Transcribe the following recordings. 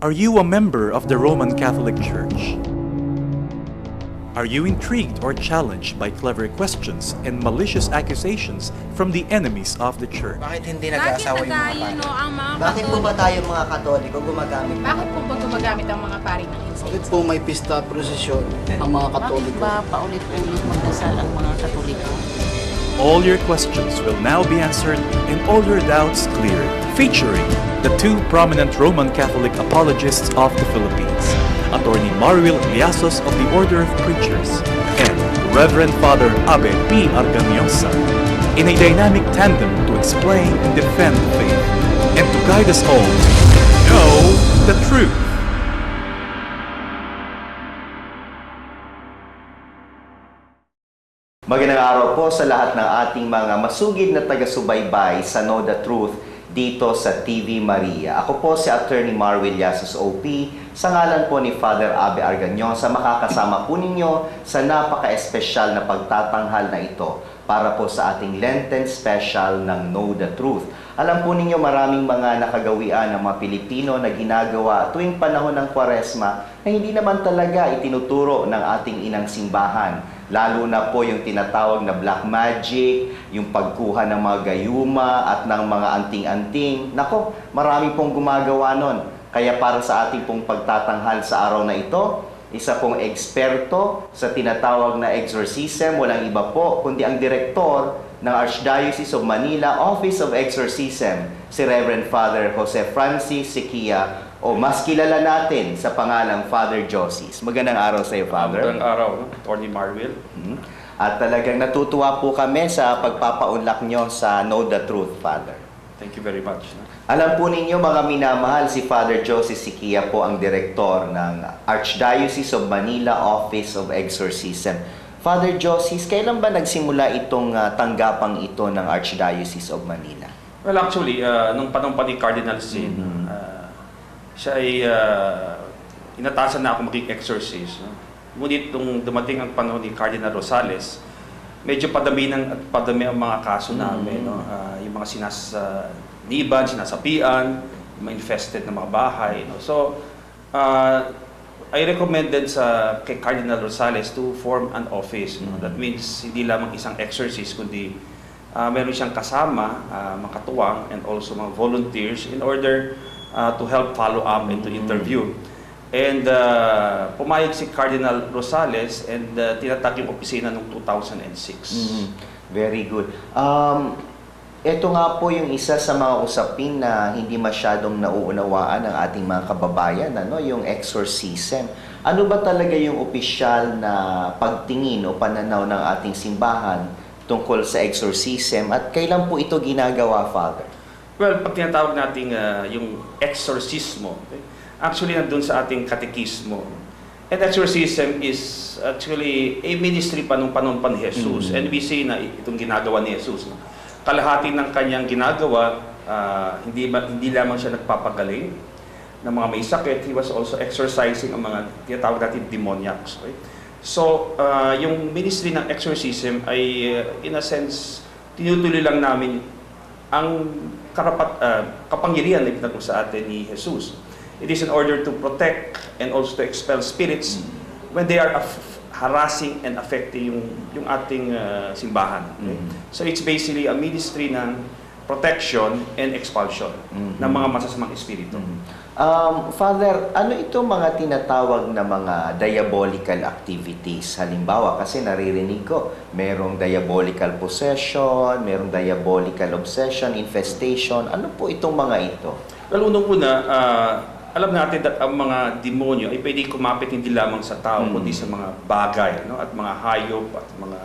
Are you a member of the Roman Catholic Church? Are you intrigued or challenged by clever questions and malicious accusations from the enemies of the Church? Bakit hindi Bakit nag-aasawa yung mga tayo, pare? no, ang mga Bakit po ba tayo mga Katoliko gumagamit? Bakit po ba gumagamit ang mga pari ng incense? Bakit po may pista prosesyon ang mga Bakit Katoliko? ba paulit-ulit magdasal ang mga Katoliko? All your questions will now be answered and all your doubts cleared. Featuring the two prominent Roman Catholic apologists of the Philippines, Attorney Marwil Liasos of the Order of Preachers and Reverend Father Abe P. Arganiosa, in a dynamic tandem to explain and defend the faith and to guide us all to know the truth. Magandang araw po sa lahat ng ating mga masugid na taga-subaybay sa Know the Truth dito sa TV Maria. Ako po si Attorney Marwil Liasos OP, sa ngalan po ni Father Abe Arganiosa, makakasama po ninyo sa napaka-espesyal na pagtatanghal na ito para po sa ating Lenten special ng Know the Truth. Alam po ninyo maraming mga nakagawian ng mga Pilipino na ginagawa tuwing panahon ng Kwaresma na hindi naman talaga itinuturo ng ating inang simbahan. Lalo na po yung tinatawag na black magic, yung pagkuha ng mga gayuma at ng mga anting-anting. Nako, marami pong gumagawa nun. Kaya para sa ating pong pagtatanghal sa araw na ito, isa pong eksperto sa tinatawag na exorcism, walang iba po, kundi ang direktor ng Archdiocese of Manila Office of Exorcism, si Reverend Father Jose Francis Siquia, o mas kilala natin sa pangalang Father Josies. Magandang araw sa iyo, Father. Magandang araw, Attorney Marwil. At talagang natutuwa po kami sa pagpapaunlak nyo sa Know the Truth, Father. Thank you very much. Alam po ninyo, mga minamahal, si Father Joseph Siquia po ang direktor ng Archdiocese of Manila Office of Exorcism. Father Joseph, kailan ba nagsimula itong tanggapang ito ng Archdiocese of Manila? Well, actually, nung panahon pa ni Cardinal Sin, siya ay inatasan na ako maging exorcist. No? Ngunit nung dumating ang panahon ni Cardinal Rosales, medyo padami ang mga kaso namin. No? Yung mga sinasaniban, sinasapian, yung mga infested na mga bahay. No? So, I recommended kay Cardinal Rosales to form an office. No? That means hindi lamang isang exorcist, kundi meron siyang kasama, mga katuwang, and also mga volunteers in order to help follow up and to interview. And pumayag si Cardinal Rosales and tinatag yung opisina noong 2006. Very good. Ito nga po yung isa sa mga usapin na hindi masyadong nauunawaan ng ating mga kababayan, yung exorcism. Ano ba talaga yung opisyal na pagtingin o pananaw ng ating simbahan tungkol sa exorcism at kailan po ito ginagawa, Father? Well, pag tinatawag natin yung exorcismo, okay? Actually nandun sa ating katekismo. And exorcism is actually a ministry pa nung panahon pa ni Jesus. And we see na itong ginagawa ni Jesus. No? Kalahati ng kanyang ginagawa, hindi lamang siya nagpapagaling ng mga may sakit, he was also exorcising ang mga tinatawag natin demoniacs. Okay? So, yung ministry ng exorcism ay in a sense, tinutuloy lang namin ang kapangyarihan na ipinagpo sa atin ni Jesus. It is in order to protect and also to expel spirits when they are harassing and affecting yung ating simbahan. Okay? So it's basically a ministry ng protection and expulsion ng mga masasamang espiritu. Father, ano ito mga tinatawag na mga diabolical activities? Halimbawa, kasi naririnig ko, merong diabolical possession, merong diabolical obsession, infestation. Ano po itong mga ito? Well, unang-una, alam natin that ang mga demonyo ay pwede kumapit hindi lamang sa tao, kundi sa mga bagay, no? At mga hayop at mga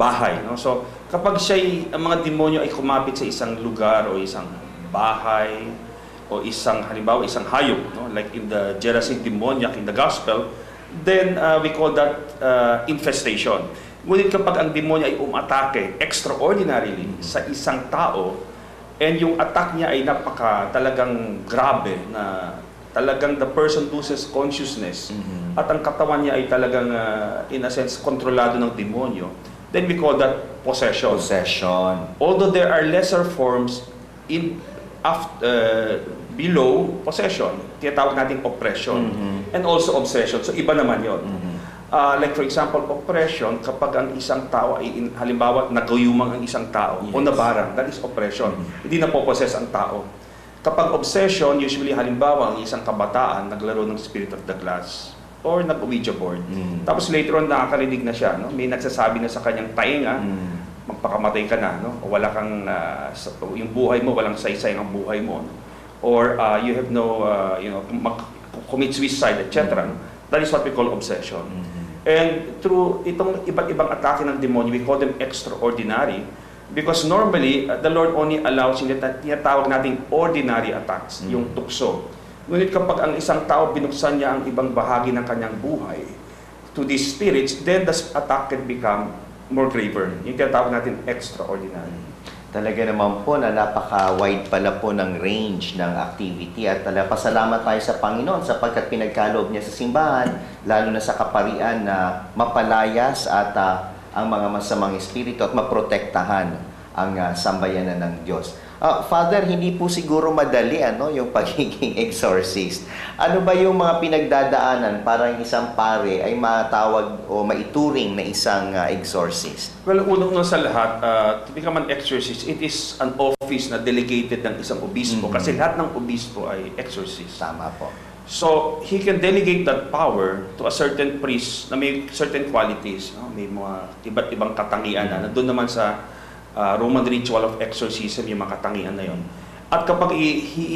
bahay. No? So, kapag ang mga demonyo ay kumapit sa isang lugar o isang bahay, o halimbawa isang hayop, no? Like in the Gerasene demoniac in the gospel, then we call that infestation. Ngunit kapag ang demonyo ay umatake extraordinarily sa isang tao, and yung attack niya ay talagang grabe, na talagang the person loses consciousness, at ang katawan niya ay talagang in a sense kontrolado ng demonyo, then we call that possession. Possession. Although there are lesser forms below possession. Tinatawag natin oppression. And also obsession. So iba naman yon. Like for example, oppression, kapag ang isang tao ay, halimbawa, naguyumang ang isang tao o nabarang, that is oppression. Hindi na-possess ang tao. Kapag obsession, usually halimbawa, ang isang kabataan naglaro ng Spirit of the Glass or nag-Ouija board. Tapos later on, nakakarinig na siya. No? May nagsasabi na sa kanyang tainga, magpakamatay ka na. No? O wala kang, yung buhay mo, walang saysay ang buhay mo. No? Or you have no, commit suicide, etc. No? That is what we call obsession. And through itong iba't ibang atake ng demonyo, we call them extraordinary because normally, the Lord only allows yung tinatawag nating ordinary attacks, yung tukso. Ngunit kapag ang isang tao binuksan niya ang ibang bahagi ng kanyang buhay to these spirits, then the attack can become more graver. Yung tinatawag natin extraordinary. Talaga naman po na napaka-wide pala po ng range ng activity at pasalamat tayo sa Panginoon sapagkat pinagkaloob niya sa simbahan, lalo na sa kaparian na mapalayas at ang mga masamang espiritu at maprotektahan ang sambayanan ng Diyos. Father, hindi po siguro madali yung pagiging exorcist. Ano ba yung mga pinagdadaanan para yung isang pare ay matawag o maituring na isang exorcist? Well, unang-una sa lahat, to become an exorcist, it is an office na delegated ng isang obispo kasi lahat ng obispo ay exorcist. Tama po. So, he can delegate that power to a certain priest na may certain qualities. No? May mga iba't ibang katangian na doon naman sa Roman ritual of exorcism, yung mga katangian na yon. At kapag he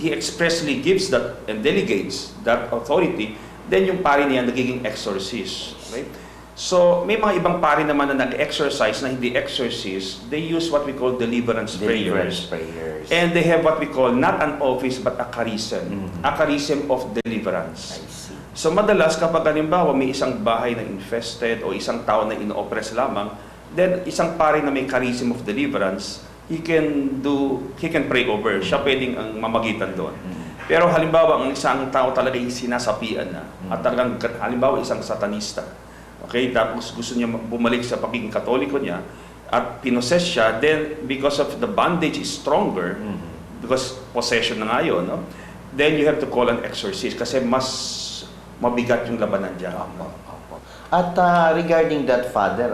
expressly gives that and delegates that authority, then yung pari niya nagiging exorcist. Right? So, may mga ibang pari naman na nag-exorcise na hindi exorcist. They use what we call deliverance prayers. And they have what we call not an office but a charism. A charism of deliverance. I see. So, madalas kapag halimbawa may isang bahay na infested o isang tao na ino-oppress lamang, then isang pari na may charism of deliverance, he can pray over. Siya pwedeng ang mamagitan doon. Pero halimbawa, ang isang tao talaga yung sinasapian na, at talagang halimbawa isang satanista, okay, tapos gusto niya bumalik sa pagiging katoliko niya, at pinoses siya, then because of the bondage is stronger, because possession na nga yun, no? Then you have to call an exorcist kasi mas mabigat yung labanan dyan. At regarding that, Father,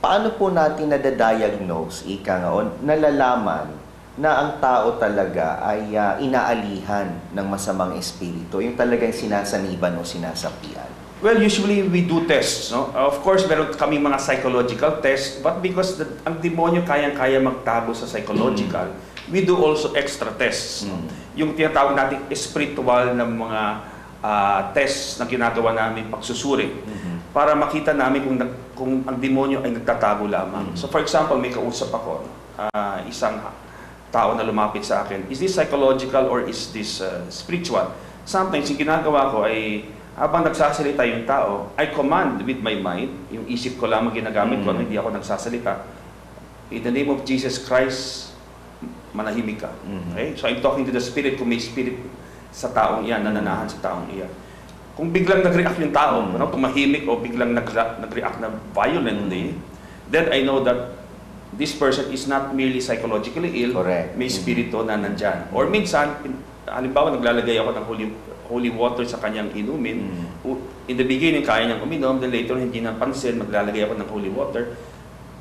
paano po natin nadadiagnose, o nalalaman na ang tao talaga ay inaalihan ng masamang espiritu, yung talagang sinasaniban o sinasapian? Well, usually we do tests, no? Of course, meron kaming mga psychological tests, but because ang demonyo kayang-kaya magtago sa psychological, we do also extra tests. No? Yung tinatawag natin spiritual na mga tests na ginagawa namin pagsusuri para makita namin kung ang demonyo ay nagtatago lamang. So for example, may kausap ako, isang tao na lumapit sa akin, is this psychological or is this spiritual? Sometimes yung ginagawa ko ay habang nagsasalita yung tao, I command with my mind, yung isip ko lamang ginagamit ko, hindi ako nagsasalita. In the name of Jesus Christ, manahimik ka. Okay? So I'm talking to the spirit, kung may spirit sa taong iyan, nananahan sa taong iyan. Kung biglang nag-react yung tao, tumahimik o biglang nag-react na violently, then I know that this person is not merely psychologically ill, correct, may spirito na nandyan. Or minsan, halimbawa naglalagay ako ng holy water sa kanyang inumin. In the beginning, kaya niyang uminom, then later hindi napansin, maglalagay ako ng holy water.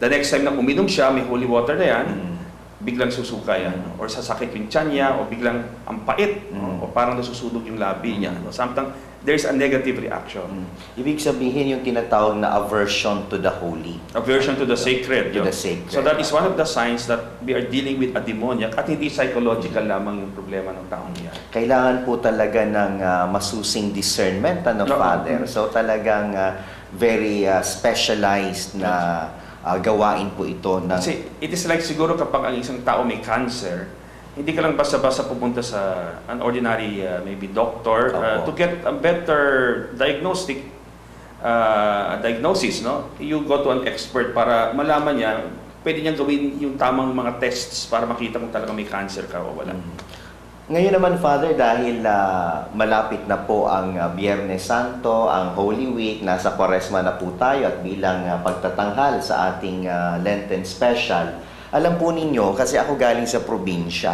The next time na uminom siya, may holy water na yan, biglang susuka yan. Or sasakit yung tiyan niya, o biglang ang pait, o parang nasusunog yung labi niya. Sometimes, there's a negative reaction. Ibig sabihin yung tinatawag na aversion to the holy. Aversion to the sacred. To the sacred. So that is one of the signs that we are dealing with a demoniac at hindi psychological lamang yung problema ng taong iyan. Kailangan po talaga ng masusing discernment, Father. So talagang very specialized na gawain po ito. Kasi it is like siguro kapag ang isang tao may cancer, hindi ka lang basta-basta pupunta sa an ordinary maybe doctor to get a better diagnosis, no? You go to an expert para malaman niya, pwede niyang gawin yung tamang mga tests para makita kung talaga may cancer ka o wala. Ngayon naman, Father, dahil malapit na po ang Biyernes Santo, ang Holy Week, nasa Kwaresma na po tayo at bilang pagtatanghal sa ating Lenten Special, Alam po ninyo, kasi ako galing sa probinsya.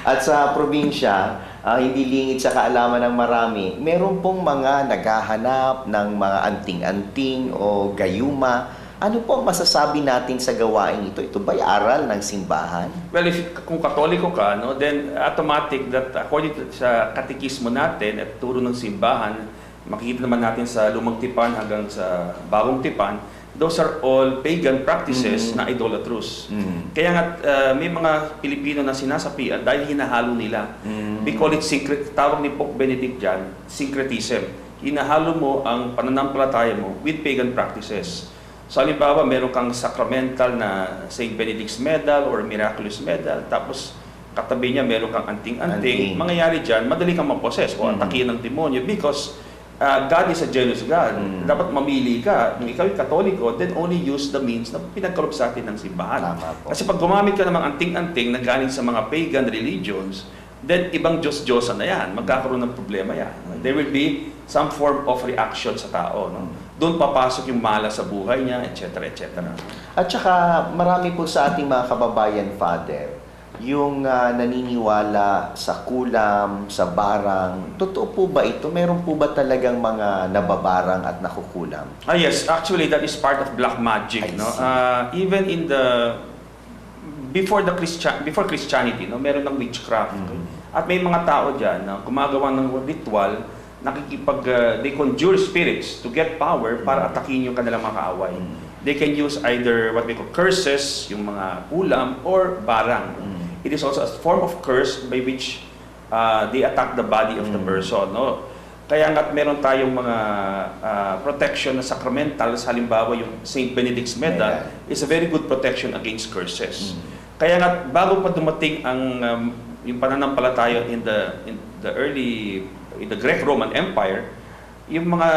At sa probinsya, hindi lingid sa kaalaman ng marami, meron pong mga naghahanap ng mga anting-anting o gayuma. Ano po ang masasabi natin sa gawain ito? Ito ba'y aral ng simbahan? Well, kung Katoliko ka, no, then automatic that according to sa katekismo natin at turo ng simbahan, makikita naman natin sa Lumang Tipan hanggang sa Bagong Tipan, those are all pagan practices na idolatrous. Kaya nga may mga Pilipino na sinasapian dahil hinahalo nila. We call it tawag ni Pope Benedict dyan, syncretism. Hinahalo mo ang pananampalataya mo with pagan practices. So halimbawa, meron kang sacramental na St. Benedict's Medal or Miraculous Medal, tapos katabi niya meron kang anting-anting. Mangyayari dyan, madali kang maposes o atakin ng demonyo because God is a jealous God. Dapat mamili ka. Kung ikaw ay Katoliko, then only use the means na pinagkaloob sa atin ng simbahan. Kasi pag gumamit ka ng mga anting-anting na galing sa mga pagan religions, then ibang Diyos-Diyosan na yan. Magkakaroon ng problema yan. There will be some form of reaction sa tao. No? Doon papasok yung malas sa buhay niya, etc. etc. At saka marami po sa ating mga kababayan, Father, yung naniniwala sa kulam, sa barang. Totoo po ba ito? Meron po ba talagang mga nababarang at nakukulam? Yes, actually that is part of black magic. No? Even in the before Christianity, no, meron ng witchcraft. At may mga tao diyan na gumagawa ng ritual, they conjure spirits to get power para atakin yung kanilang mga kaaway. They can use either what we call curses, yung mga ulam, or barang. It is also a form of curse by which they attack the body of the person. No? Kaya nga't meron tayong mga protection na sacramentals, halimbawa yung St. Benedict's Medal, is a very good protection against curses. Kaya nga't bago pa dumating ang yung pananampalataya in the Greek-Roman Empire, yung mga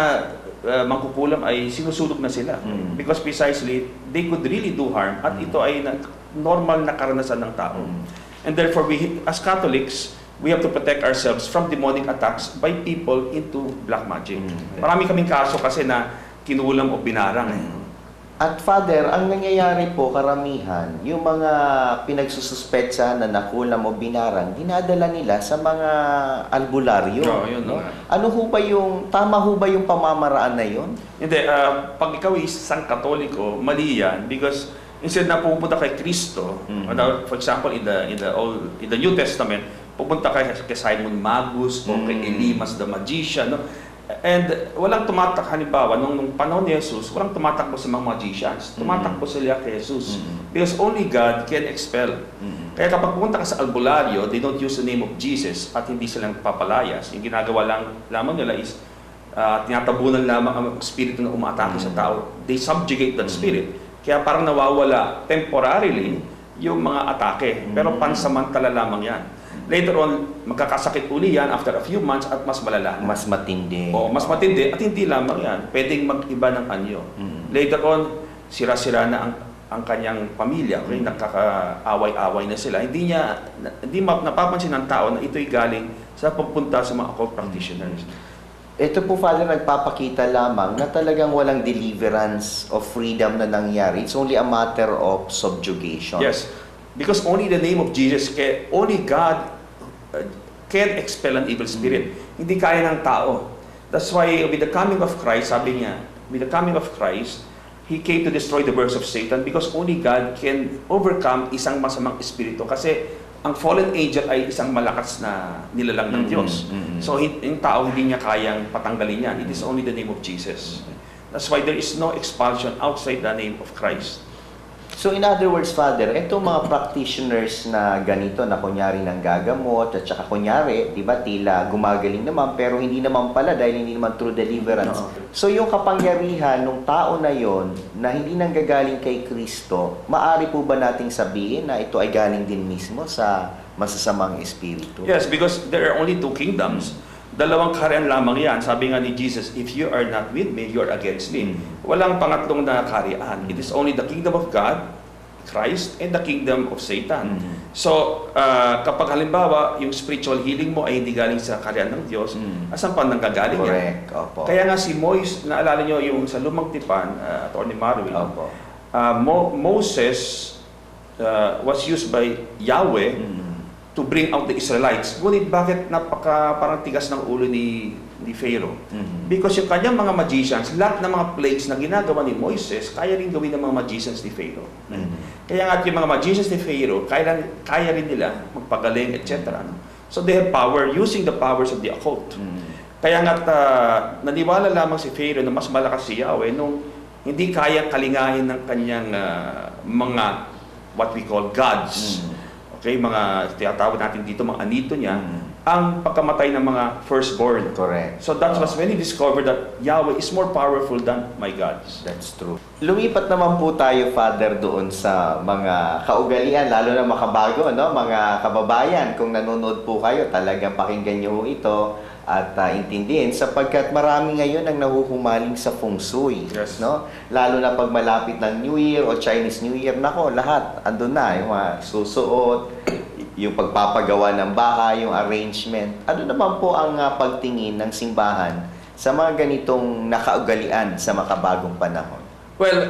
mangkukulam ay sinusulog na sila. Because precisely, they could really do harm at ito ay normal na karanasan ng tao. And therefore, we as Catholics, we have to protect ourselves from demonic attacks by people into black magic. Marami kaming kaso kasi na kinulam o binarang. At Father, ang nangyayari po karamihan, yung mga pinagsususpetsa na nakulam o binarang, dinadala nila sa mga albularyo. No? Ano ho ba tama ho ba yung pamamaraan na yun? Hindi, pag ikaw isang Katoliko, mali yan because instead na pupunta kay Kristo, for example, in the New Testament, pupunta kay Simon Magus o kay Elimas the Magician, no? And walang tumatak, halimbawa, nung panahon ni Jesus, walang tumatakbo sa mga magicians. Tumatakbo sila kay Jesus. Because only God can expel. Kaya kapag pupunta ka sa albularyo, they don't use the name of Jesus at hindi silang papalayas. Yung ginagawa lamang nila is tinatabunan lamang ang spirito na umaatake sa tao. They subjugate that spirit. Kaya parang nawawala temporarily yung mga atake. Pero pansamantala lamang yan. Later on, magkakasakit uli yan after a few months at mas malala. Mas matindi. Oo, mas matindi. At hindi lamang yan. Pwedeng mag-iba ng anyo. Later on, sira-sira na ang kanyang pamilya. Okay? Nakakaaway-away na sila. Hindi napapansin ng tao na ito'y galing sa pagpunta sa mga occult practitioners. Ito po, Father, nagpapakita lamang na talagang walang deliverance of freedom na nangyari. It's only a matter of subjugation. Yes. Because only the name of Jesus, only God can expel an evil spirit. Hindi kaya ng tao. That's why with the coming of Christ, sabi niya, with the coming of Christ, He came to destroy the works of Satan because only God can overcome isang masamang espiritu. Kasi ang fallen angel ay isang malakas na nilalang ng Diyos. So yung tao hindi niya kayang patanggalin yan. It is only the name of Jesus. That's why there is no expulsion outside the name of Christ. So in other words, Father, itong mga practitioners na ganito na kunyari nang gagamot at saka kunyari, di ba, tila gumagaling naman pero hindi naman pala dahil hindi naman true deliverance. So yung kapangyarihan ng tao na yon na hindi nanggagaling kay Kristo, maari po ba nating sabihin na ito ay galing din mismo sa masasamang espiritu? Yes, because there are only two kingdoms. Dalawang kaharian lamang yan. Sabi nga ni Jesus, if you are not with me, you are against me. Walang pangatlong na kaharian. It is only the kingdom of God, Christ, and the kingdom of Satan. So, kapag halimbawa, yung spiritual healing mo ay hindi galing sa kaharian ng Diyos, asan pa nanggagaling yan? Correct. Opo. Kaya nga si Moises, naalala nyo yung sa Lumang Tipan, Atty. Marwil, Moses, was used by Yahweh to bring out the Israelites. Ngunit bakit parang tigas ng ulo ni Pharaoh? Because yung kanyang mga magicians, lahat ng mga plagues na ginagawa ni Moises, kaya rin gawin ng mga magicians ni Pharaoh. Kaya nga yung mga magicians ni Pharaoh, kaya rin nila magpagaling, etc. No? So they have power using the powers of the occult. Kaya nga naniwala lamang si Pharaoh na mas malakas si Yahweh nung hindi kayang kalingahin ng kanyang mga what we call gods. Okay, mga tinatawag natin dito, mga anito niya, ang pagkamatay ng mga firstborn. Correct. So that was when he discovered that Yahweh is more powerful than my gods. That's true. Lumipat naman po tayo, Father, doon sa mga kaugalian, lalo na makabago, no? Mga kababayan, kung nanonood po kayo, talagang pakinggan niyo ito at intindihin sapagkat marami ngayon ang nahuhumaling sa feng shui, Yes. no? Lalo na pag malapit ng New Year o Chinese New Year, nako, lahat andun na, yung mga susuot, yung pagpapagawa ng bahay, yung arrangement. Ano naman po ang pagtingin ng simbahan sa mga ganitong nakaugalian sa makabagong panahon? Well,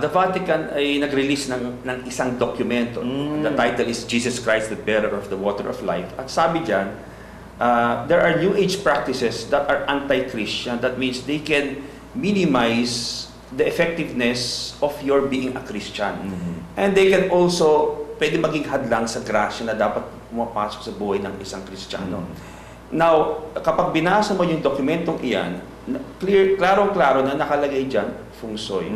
the Vatican ay nag-release ng isang dokumento. The title is Jesus Christ, the Bearer of the Water of Life. At sabi dyan, there are New Age practices that are anti-Christian. That means they can minimize the effectiveness of your being a Christian. And they can also, pwede maging hadlang sa grasya na dapat pumapasok sa buhay ng isang Kristiyano. Now, kapag binasa mo yung dokumentong iyan, klarong-klaro na nakalagay dyan, feng shui.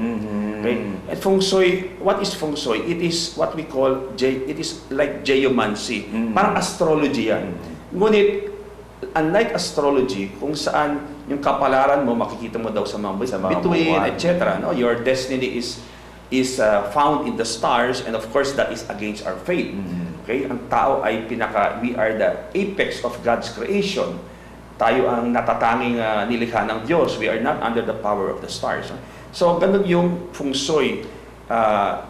Okay? At feng shui, what is feng shui? It is what we call, it is like geomancy. Parang astrology yan. Ngunit, unlike astrology, kung saan yung kapalaran mo, makikita mo daw sa mga bituin, etc. No? Your destiny is found in the stars, and of course, that is against our faith. Okay? Ang tao ay we are the apex of God's creation. Tayo ang natatanging nilikha ng Diyos. We are not under the power of the stars. So, ganun yung feng shui.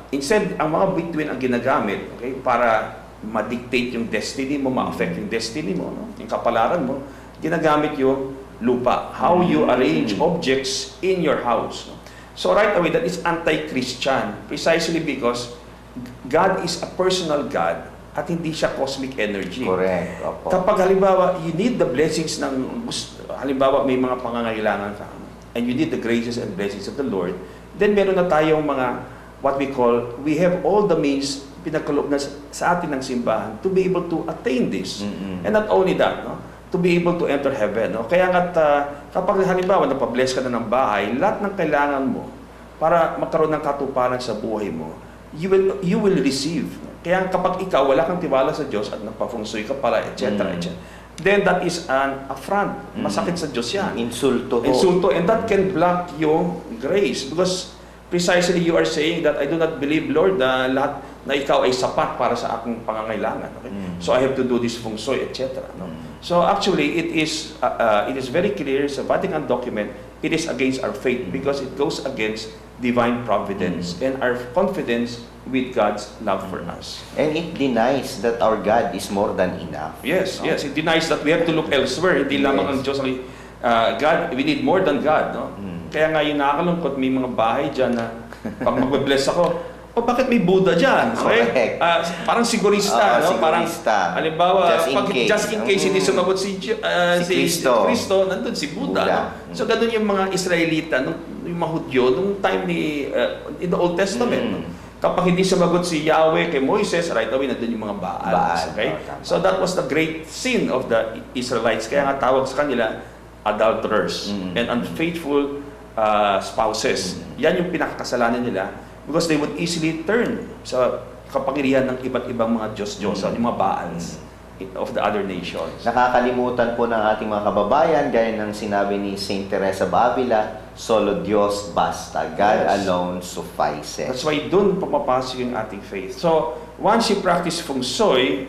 Instead, ang mga bituin ang ginagamit, okay, para ma-dictate yung destiny mo, ma-affect yung destiny mo, no? Yung kapalaran mo, ginagamit yung lupa. How you arrange objects in your house. No? So right away, that is anti-Christian. Precisely because God is a personal God at hindi siya cosmic energy. Correct. Opo. Kapag halimbawa, you need the blessings ng, halimbawa may mga pangangailangan ka, and you need the graces and blessings of the Lord, then meron na tayong mga, what we call, we have all the means pinagkaloob na sa atin ng simbahan to be able to attain this. And not only that, no? To be able to enter heaven. No? Kaya nga, kapag halimbawa napabless ka na ng bahay, lahat ng kailangan mo para magkaroon ng katuparan sa buhay mo, you will receive. Kaya kapag ikaw, wala kang tiwala sa Diyos at nagpa-feng-shui ka pala, etc., etc., then that is an affront. Masakit sa Diyos yan. Insulto. Insulto. And that can block yung grace. Because precisely you are saying that I do not believe, Lord, na lahat na ikaw ay sapat para sa aking pangangailangan. Okay? So I have to do this feng shui, etc. No? So actually, it is very clear sa Vatican document, it is against our faith because it goes against divine providence and our confidence with God's love for us. And it denies that our God is more than enough. Yes, no? yes. It denies that we have to look elsewhere. Hindi lamang ang Diyos. God, we need more than God. No? Kaya nga yung nakakalungkot, may mga bahay dyan na pag mag-bless ako, bakit may Buddha dyan? Okay? Parang sigurista, no? Sigurista. Parang, halimbawa, just in case hindi sumagot si Kristo, nandun si Buddha. No? So, ganun yung mga Israelita, yung mga Hudyo, nung time in the Old Testament. No? Kapag hindi sumagot si Yahweh kay Moises, right away, nandun yung mga Baals. Okay? So, that was the great sin of the Israelites. Kaya nga tawag sa kanila, adulterers and unfaithful spouses. Yan yung pinakakasalanan nila. Because they would easily turn sa kapangyarihan ng iba't ibang mga Diyos-Diyosan, yung mga Baals of the other nations. Nakakalimutan po ng ating mga kababayan, gaya ng sinabi ni Saint Teresa of Avila, solo Dios basta, God alone suffices. That's why dun pumapasok yung ating faith. So, once you practice feng shui,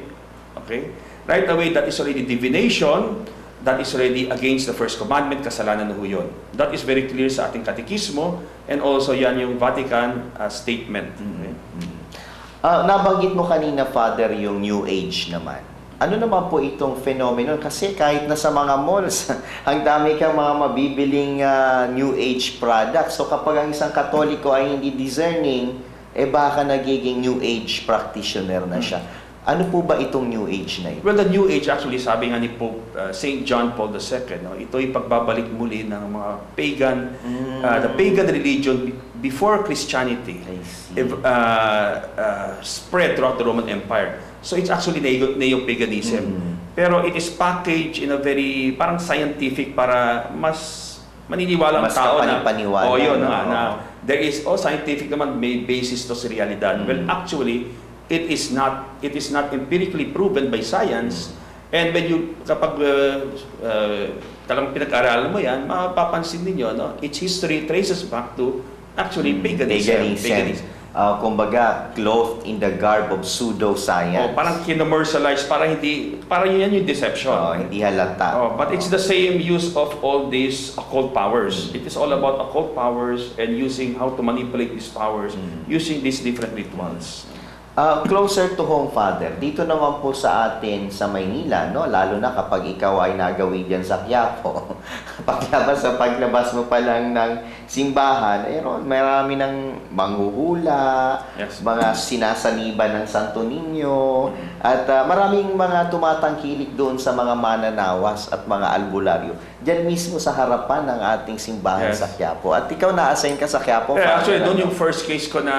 okay, right away, that is already divination, that is already against the first commandment, kasalanan na ho yun. That is very clear sa ating katekismo, and also yan yung Vatican statement. Okay? Nabanggit mo kanina, Father, yung New Age naman. Ano naman po itong phenomenon? Kasi kahit na sa mga malls, ang dami kang mga mabibiling New Age products. So kapag ang isang Katoliko ay hindi discerning, baka nagiging New Age practitioner na siya. Ano po ba itong New Age na ito? Well, the New Age actually, sabi nga ni Pope St. John Paul II, no, ito'y pagbabalik muli ng mga pagan, the pagan religion before Christianity I see. spread throughout the Roman Empire. So it's actually neo-paganism. Pero it is packaged in a very parang scientific para mas maniniwala ang Mas tao na kapani-paniwala, yun no? na there is scientific naman may basis to sa realidad. Well, actually it is not empirically proven by science. And when you kapag talagang pinag-aralan mo yan, mapapansin ninyo, no, its history traces back to actually paganism. Kumbaga, clothed in the garb of pseudoscience. Parang kinommercialize para yan yung deception. Hindi halata. But it's the same use of all these occult powers. It is all about occult powers and using how to manipulate these powers using these different rituals. Closer to home, Father, dito naman po sa atin sa Maynila, no? Lalo na kapag ikaw ay nagawi dyan sa Quiapo, paglabas mo pa lang ng simbahan, marami ng manghuhula, Yes. mga sinasaniban ng Santo Niño, at maraming mga tumatangkilik doon sa mga mananawas at mga albularyo. Diyan mismo sa harapan ng ating simbahan Yes. sa Quiapo. At ikaw na-assign ka sa Quiapo, Yeah, Father, actually, doon ano? yung first case ko na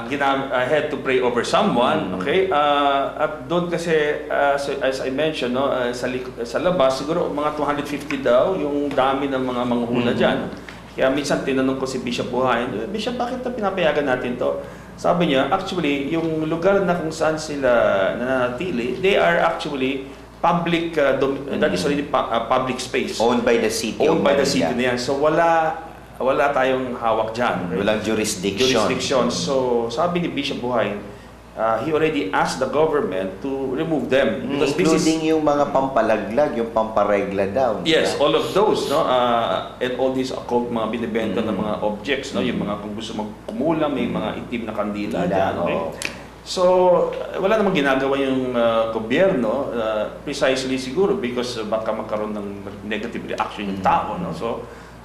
I had to pray over someone, okay? At doon kasi, as I mentioned, no, sa labas, siguro mga 250 daw yung dami ng mga manghula dyan. Kaya minsan tinanong ko si Bishop Buhayin, Bishop, bakit na pinapayagan natin to? Sabi niya, actually, yung lugar na kung saan sila nananatili, they are actually public, that is already public space. Owned by the city. Owned by the Manila. city na yan. So wala tayong hawak dyan. Okay? Walang jurisdiction. So, sabi ni Bishop Buhay, he already asked the government to remove them. Because Including yung mga pampalaglag, yung pamparegla daw. di yes, ba? all of those, no? And all these occult, mga binibenta ng mga objects, no? Yung mga kung gusto magkumula, may mga itim na kandila dyan, okay? oo. So, wala namang ginagawa yung gobyerno, precisely siguro because baka magkaroon ng negative reaction yung tao, no?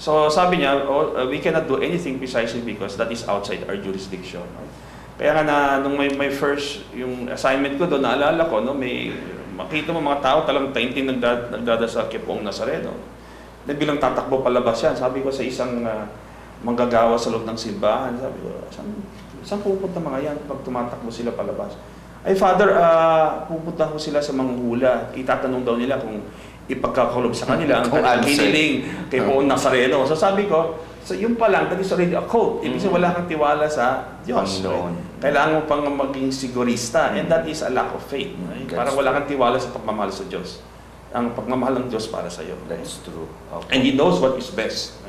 So sabi niya, we cannot do anything precisely because that is outside our jurisdiction. No? Kaya nga nung may first yung assignment ko doon, naalala ko, no, may makita mo mga tao talagang tainting nagdadasal kay Poong Nazareno. Then bilang tatakbo palabas yan, sabi ko sa isang manggagawa sa loob ng simbahan, sabi ko, saan pupunta mga yan pag tumatakbo sila palabas? Ay, Father, pupunta ko sila sa manghula. Itatanong daw nila kung ipagkakalob sa kanila ang kanilang hiniling kay Poong Nazareno. So sabi ko, so yun pa lang, that is already a code. Ibig sabihin, wala kang tiwala sa Diyos. Panginoon. Kailangan mo pang maging sigurista. And that is a lack of faith. Parang wala kang tiwala sa pagmamahal sa Diyos. Ang pagmamahal ng Diyos para sa iyo. That's true. Okay. And He knows what is best.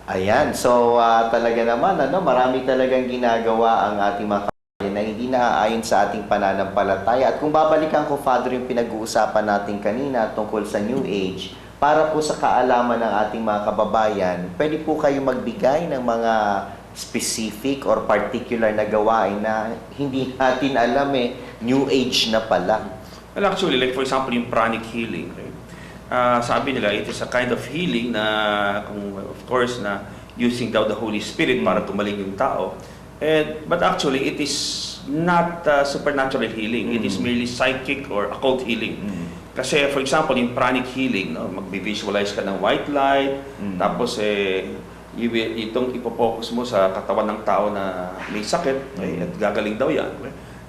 Ayan, so talaga naman, marami talagang ginagawa ang ating mga kabayan na hindi naaayon sa ating pananampalataya. At kung babalikan ko, Father, yung pinag-uusapan natin kanina tungkol sa New Age, para po sa kaalaman ng ating mga kababayan, pwede po kayo magbigay ng mga specific or particular na gawain na hindi natin alam New Age na pala. Well, actually, like for example, yung pranic healing, right? Sabi nila, it is a kind of healing na, of course, na using daw the Holy Spirit para gumaling yung tao. But actually, it is not supernatural healing. It is merely psychic or occult healing. Kasi, for example, in pranic healing, no, mag-visualize ka ng white light, tapos itong ipopokus mo sa katawan ng tao na may sakit, at gagaling daw yan.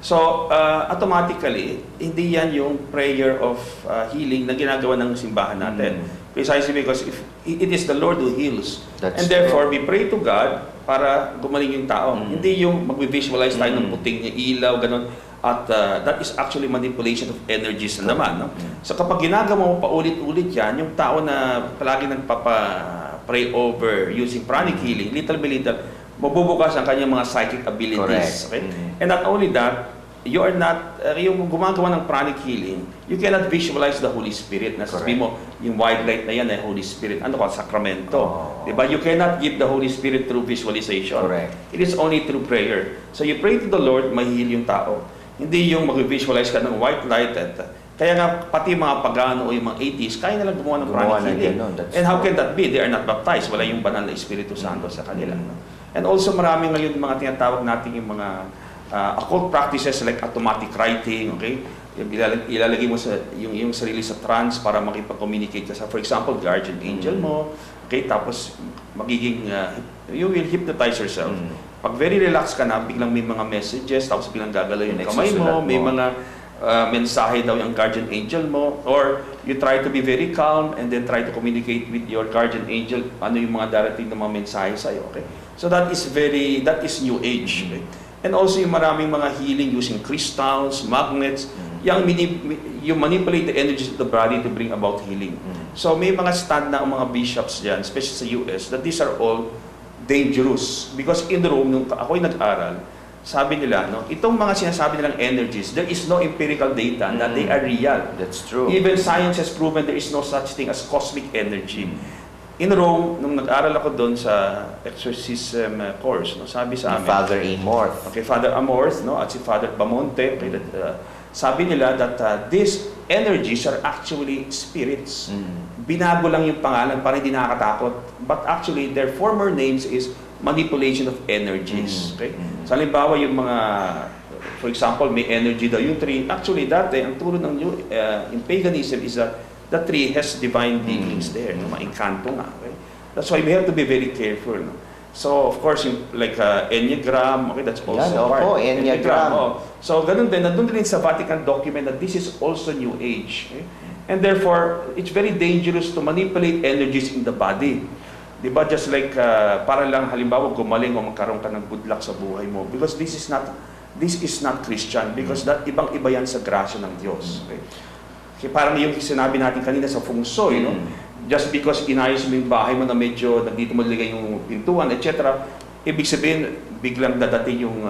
So, automatically, hindi yan yung prayer of healing na ginagawa ng simbahan natin. Precisely because it is the Lord who heals. That's and therefore, we pray to God para gumaling yung tao. Hindi yung mag-visualize tayo ng puting niya, ilaw, ganun. At that is actually manipulation of energies na naman. No? So, kapag ginagawa mo paulit-ulit yan, yung tao na palagi nagpapa-pray over using pranic healing, little by little, mabubukas ang kanyang mga psychic abilities. Correct. Okay? And not only that, you are not, yung gumagawa ng pranic healing, you cannot visualize the Holy Spirit. Nasasabi mo, yung white light na yan ay Holy Spirit. Ano ka? Sakramento. Diba? You cannot give the Holy Spirit through visualization. Correct. It is only through prayer. So you pray to the Lord, mahihil yung tao. Hindi yung mag-visualize ka ng white light. Kaya nga, pati mga pagano o yung mga atheists, kaya nalang gumawa ng pranic healing. And how can that be? They are not baptized. Wala yung banal na Espiritu Santo sa kanila. No? And also marami ngayon mga tinatawag natin yung mga occult practices like automatic writing, okay? Ilalagay mo sa yung sarili sa trance para makipag-communicate ka sa, for example, guardian angel mo, okay? Tapos magiging you will hypnotize yourself. Pag very relaxed ka na, biglang may mga messages, tapos biglang gagalaw yung kamay mo, may mga mensahe daw yung guardian angel mo, or you try to be very calm and then try to communicate with your guardian angel, ano yung mga darating na mga mensahe sa'yo, okay? So that is New Age, okay? And also yung maraming mga healing using crystals, magnets, you manipulate the energies of the body to bring about healing. So may mga stand na ang mga bishops dyan, especially sa US, that these are all dangerous. Because in Rome, nung ako'y nag-aral, sabi nila, no, itong mga sinasabi nilang energies, there is no empirical data that they are real. That's true. Even science has proven there is no such thing as cosmic energy. In Rome, nung nag-aral ako doon sa exorcism course, no, sabi sa amin, Father Amorth. okay, Father Amorth, no, at si Father Bamonte, okay, sabi nila that these energies are actually spirits. Binago lang yung pangalan para hindi nakakatakot. But actually, their former names is manipulation of energies. Okay? So, halimbawa, yung mga, for example, may energy daw yung tree. Actually, dati, ang turo ng in paganism is that the tree has divine beings there, no? Maengkanto nga. Okay? That's why we have to be very careful. No? So, of course, yung, like Enneagram, okay, that's also part. Enneagram. So, ganun din, nandun din sa Vatican document that this is also New Age. Okay? And therefore, it's very dangerous to manipulate energies in the body. Diba? Just like, para lang halimbawa gumaling o magkaroon ka ng good luck sa buhay mo. Because this is not Christian. Because that ibang-iba yan sa grasya ng Diyos. Okay? Kaya parang yung sinabi natin kanina sa feng shui, no? Just because inayos mo yung bahay mo na medyo dito mo ligay yung pintuan, etc., ibig sabihin, biglang dadating yung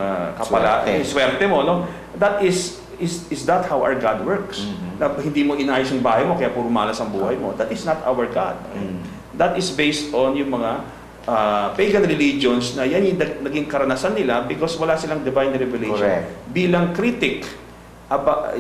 swerte mo, no? That is that how our God works? Na hindi mo inayos yung bahay mo, kaya puro malas ang buhay mo. That is not our God. That is based on yung mga pagan religions na yan yung naging karanasan nila because wala silang divine revelation. Correct. Bilang critic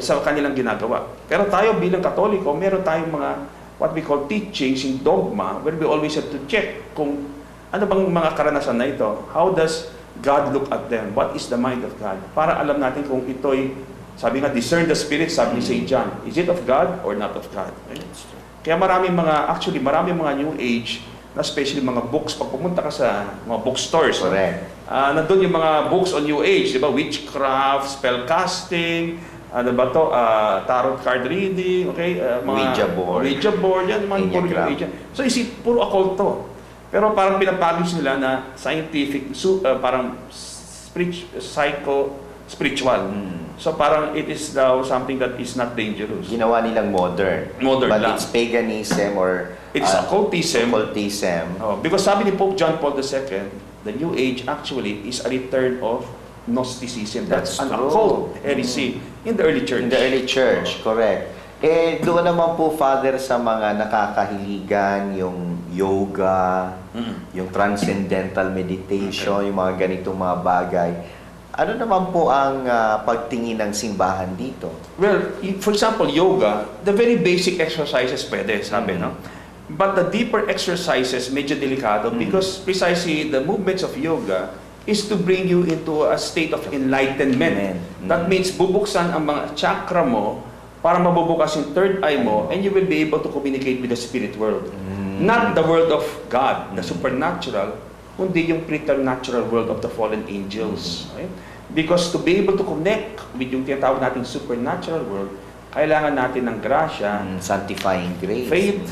sa kanilang ginagawa. Pero tayo bilang Katoliko, meron tayong mga what we call teachings in dogma where we always have to check kung ano bang mga karanasan na ito. How does God look at them? What is the mind of God? Para alam natin kung ito'y, sabi nga, discern the spirit, sabi ni St. John. Is it of God or not of God? Kaya maraming mga New Age, na especially mga books, pag pumunta ka sa mga bookstores, correct. Nandun yung mga books on New Age, di ba? Witchcraft, spellcasting, ano ba to? Tarot card reading, okay? Ouija board, yan, mga puro New Age. So, isip, puro occult to. Pero parang pinapackage nila na scientific, parang spiritual. So parang it is now something that is not dangerous. Ginawa nilang modern. Modern but lang. It's paganism or It's occultism. Because sabi ni Pope John Paul II, the New Age actually is a return of Gnosticism. That's an occult heresy in the early church. In the early church, correct. Doon naman po, Father, sa mga nakakahiligan, yung yoga, yung transcendental meditation, yung mga ganitong mga bagay, ano naman po ang pagtingin ng simbahan dito? Well, for example, yoga, the very basic exercises pwede, sabi, no? But the deeper exercises, medyo delikado because precisely the movements of yoga is to bring you into a state of enlightenment. That means bubuksan ang mga chakra mo para mabubukas yung third eye mo and you will be able to communicate with the spirit world. Not the world of God, the supernatural, kundi yung preternatural world of the fallen angels. Okay? Because to be able to connect with yung tinatawag nating supernatural world, kailangan natin ng grasya, sanctifying grace, faith,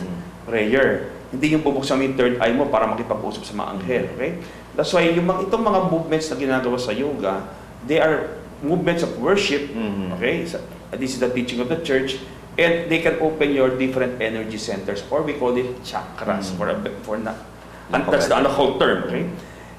prayer. Hindi yung bubuksan mo yung third eye mo para makipag-usap sa mga anghel. Okay? That's why itong mga movements na ginagawa sa yoga, they are movements of worship. Okay? So, this is the teaching of the church. And they can open your different energy centers, or we call it chakras, and that's the whole term. Okay?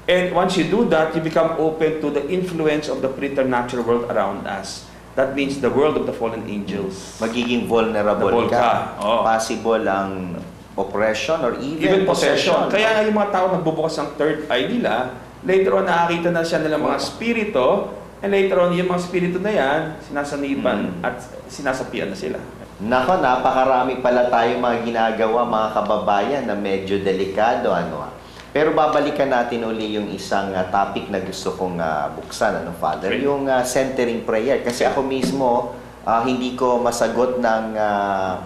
And once you do that, you become open to the influence of the preternatural world around us. That means the world of the fallen angels. Magiging vulnerable ka. Possible ang oppression or even possession. Kaya nga yung mga tao nagbubukas ng third eye nila, later on nakakita na siya nila mga spirito, and later on yung mga spirito na yan, sinasanipan at sinasapian na sila. Nako, napakarami pala tayo mga ginagawa, mga kababayan, na medyo delikado. Pero babalikan natin uli yung isang topic na gusto kong buksan, ano, Father? Okay. Yung centering prayer. Kasi ako mismo, hindi ko masagot ng